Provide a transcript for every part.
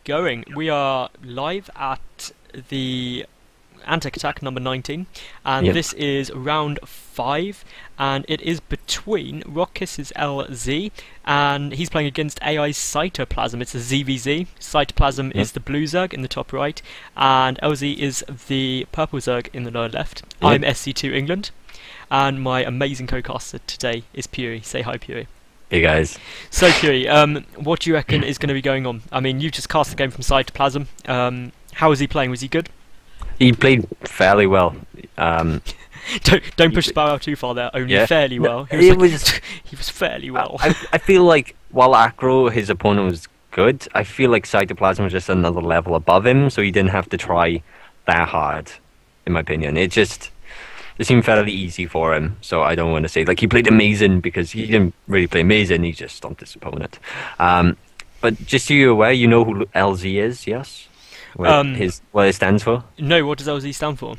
going. We are live at the Antec Attack number 19, and Yep. this is round 5, and it is between roxkisLZ, and he's playing against AiCytoplasm. It's a ZvZ. Cytoplasm Yep. is the blue Zerg in the top right, and LZ is the purple Zerg in the lower left. Yep. I'm SC2 England, and my amazing co-caster today is Puri. Say hi, Puri. Hey guys. So, Puri, what do you reckon is going to be going on? I mean, you just cast the game from Cytoplasm. How was he playing? Was he good? He played fairly well. Don't push the bar out too far there. Only Yeah. fairly No, well. He it was, was- he was fairly well. I feel like while Acro, his opponent was good, I feel like Cytoplasm was just another level above him, so he didn't have to try that hard, in my opinion. It seemed fairly easy for him, so I don't want to say like he played amazing, because he didn't really play amazing, he just stomped his opponent. But just so you're aware, you know who LZ is, yes? What it stands for? No, what does LZ stand for?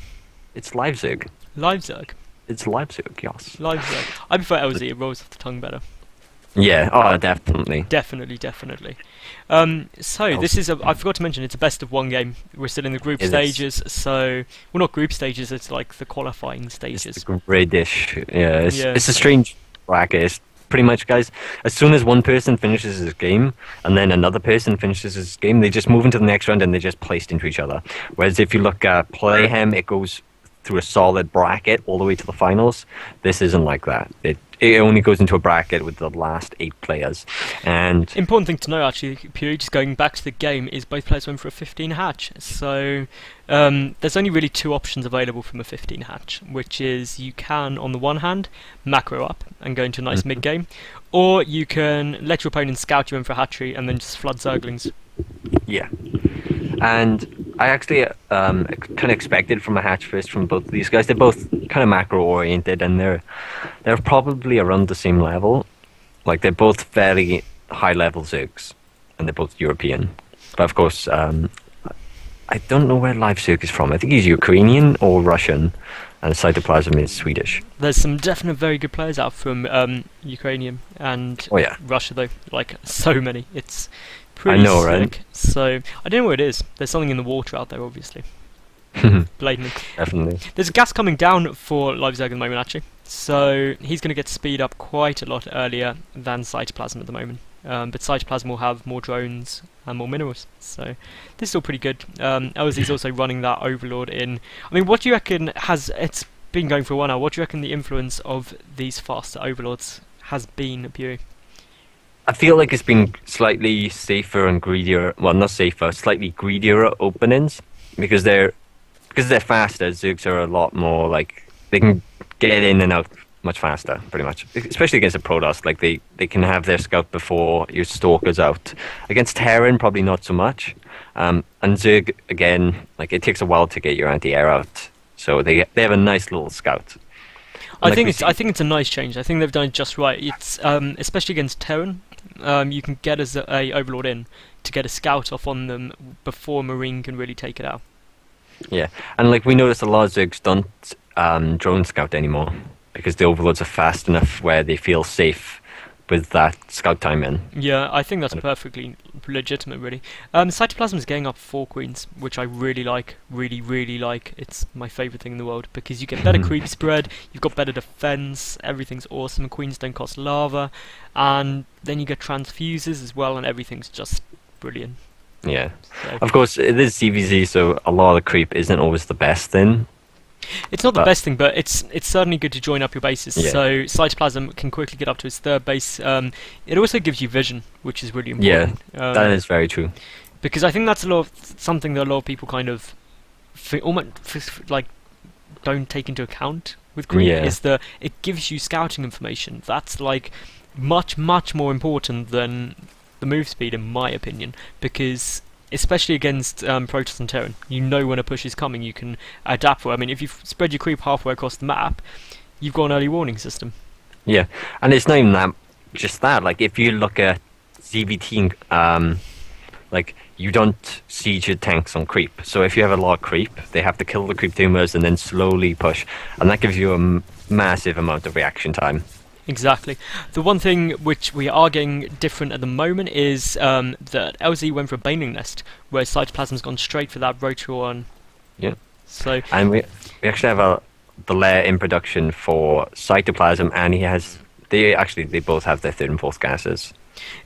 It's Live Zerg. Live Zerg. It's Live Zerg, yes. Live Zerg. I prefer LZ. It rolls off the tongue better. Yeah, oh, definitely. Definitely. So this is I forgot to mention, it's a best of one game. We're still in the group It is. stages, so well, not group stages. It's like the qualifying stages. It's the gridish. Yeah, Yeah. it's a strange bracket. It's pretty much, guys, as soon as one person finishes his game and then another person finishes his game, they just move into the next round and they're just placed into each other. Whereas if you look at Playhem, it goes through a solid bracket all the way to the finals. This isn't like that. It only goes into a bracket with the last 8 players. And Important thing to know, actually, Purely, just going back to the game, is both players went for a 15 hatch. So there's only really 2 options available from a 15 hatch, which is you can, on the one hand, macro up and go into a nice mid game, or you can let your opponent scout you in for a hatchery and then just flood Zerglings. yeah. And I actually kind of expected from a hatch first from both of these guys. They're both kind of macro oriented, and they're probably around the same level. Like, they're both fairly high level Zergs, and they're both European. But of course, I don't know where Live Zerg is from. I think he's Ukrainian or Russian, and Cytoplasm is Swedish. There's some definite very good players out from Ukrainian and Oh yeah, Russia, though. Like, so many. It's pretty I know, sick. right? So, I don't know what it is. There's something in the water out there, obviously. Blatantly. definitely. There's gas coming down for Live Zerg at the moment, actually. So he's going to get speed up quite a lot earlier than Cytoplasm at the moment. But Cytoplasm will have more drones and more minerals. So this is all pretty good. LZ's also running that Overlord in. I mean, what do you reckon it's been going for a while now, what do you reckon the influence of these faster Overlords has been, Puri? I feel like it's been slightly safer and greedier. Well, not safer, slightly greedier openings, because they're faster. Zergs are a lot more like they can get in and out much faster, pretty much. Especially against a Protoss, like they can have their scout before your Stalker's out. Against Terran, probably not so much. And Zerg, again, like it takes a while to get your anti-air out, so they have a nice little scout. I think it's a nice change. I think they've done it just right. It's especially against Terran, you can get a Overlord in to get a scout off on them before Marine can really take it out. Yeah, and like we noticed a lot of Zergs don't drone scout anymore, because the Overlords are fast enough where they feel safe with that scout time in. Yeah, I think that's perfectly legitimate, really. Cytoplasm is getting up 4 queens, which I really like, really like. It's my favourite thing in the world, because you get better creep spread, you've got better defence, everything's awesome, queens don't cost lava, and then you get transfuses as well, and everything's just brilliant. Yeah. So Of course, it is ZvZ, so a lot of creep isn't always the best thing. it's not the best thing, but it's certainly good to join up your bases. Yeah. So Cytoplasm can quickly get up to his 3rd base. It also gives you vision, which is really Yeah, important. that is very true. Because I think that's something that a lot of people kind of like don't take into account with creep. Yeah. Is that it gives you scouting information. That's like much more important than the move speed, in my opinion, because especially against Protoss and Terran, you know when a push is coming, you can adapt for it. I mean, if you spread your creep halfway across the map, you've got an early warning system. Yeah, and it's not even just that. Like, if you look at ZvT, like, you don't siege your tanks on creep. So if you have a lot of creep, they have to kill the creep tumors and then slowly push, and that gives you a massive amount of reaction time. Exactly. The one thing which we are getting different at the moment is that LZ went for a Baneling Nest, where Cytoplasm's gone straight for that Roach one. Yeah. So And we actually have the lair in production for Cytoplasm, and they both have their third and fourth gases.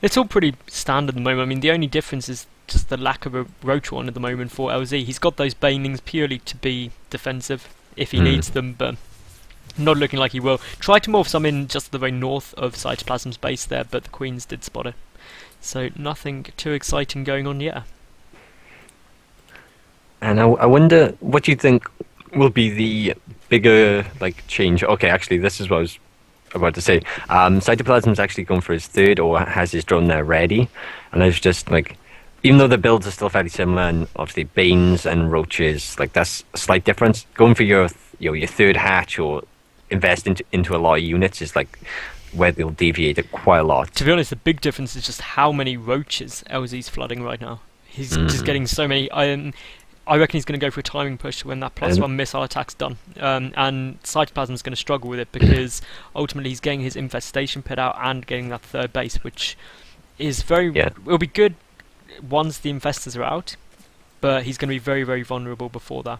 it's all pretty standard at the moment. I mean, the only difference is just the lack of a Roach one at the moment for LZ. He's got those Banelings purely to be defensive if he needs them, but not looking like he will. Tried to morph some in just the very north of Cytoplasm's base there, but the Queens did spot it. So nothing too exciting going on yet. And I wonder what you think will be the bigger change. Okay, actually, this is what I was about to say. Cytoplasm's actually gone for his third, or has his drone there ready, and it's just even though the builds are still fairly similar, and obviously Banes and Roaches, that's a slight difference. Going for your third hatch or invest into a lot of units is where they'll deviate it quite a lot. To be honest, the big difference is just how many Roaches LZ's flooding right now. He's just getting so many. I reckon he's going to go for a timing push when that +1 missile attack's done. And Cytoplasm's going to struggle with it because ultimately he's getting his infestation pit out and getting that third base, which is will be good once the infestors are out, but he's going to be very, very vulnerable before that.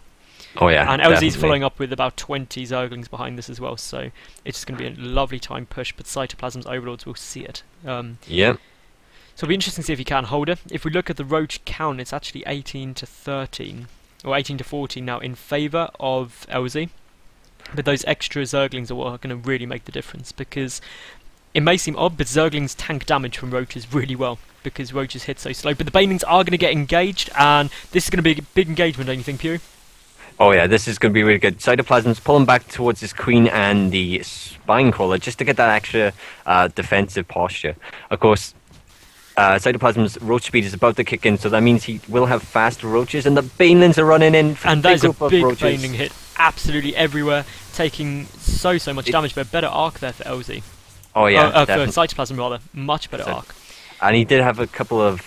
Oh yeah, and LZ's following up with about 20 Zerglings behind this as well, so it's just going to be a lovely time push, but Cytoplasm's Overlords will see it. Yeah. So it'll be interesting to see if he can hold it. If we look at the Roach count, it's actually 18 to 13, or 18 to 14 now in favour of LZ. But those extra Zerglings are what are going to really make the difference, because it may seem odd, but Zerglings tank damage from Roaches really well, because Roaches hit so slow. But the Banelings are going to get engaged, and this is going to be a big engagement, don't you think, Pew? Oh yeah, this is going to be really good. Cytoplasm's pulling back towards his Queen and the Spinecrawler just to get that extra defensive posture. Of course, Cytoplasm's Roach speed is about to kick in, so that means he will have faster Roaches, and the Banelings are running in. And that is a big Baneling hit, absolutely everywhere, taking so much damage, but a better arc there for LZ. Oh yeah, for Cytoplasm rather, much better arc. And he did have a couple of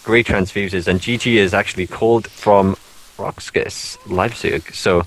great transfuses, and GG is actually called from roxkisLZ. So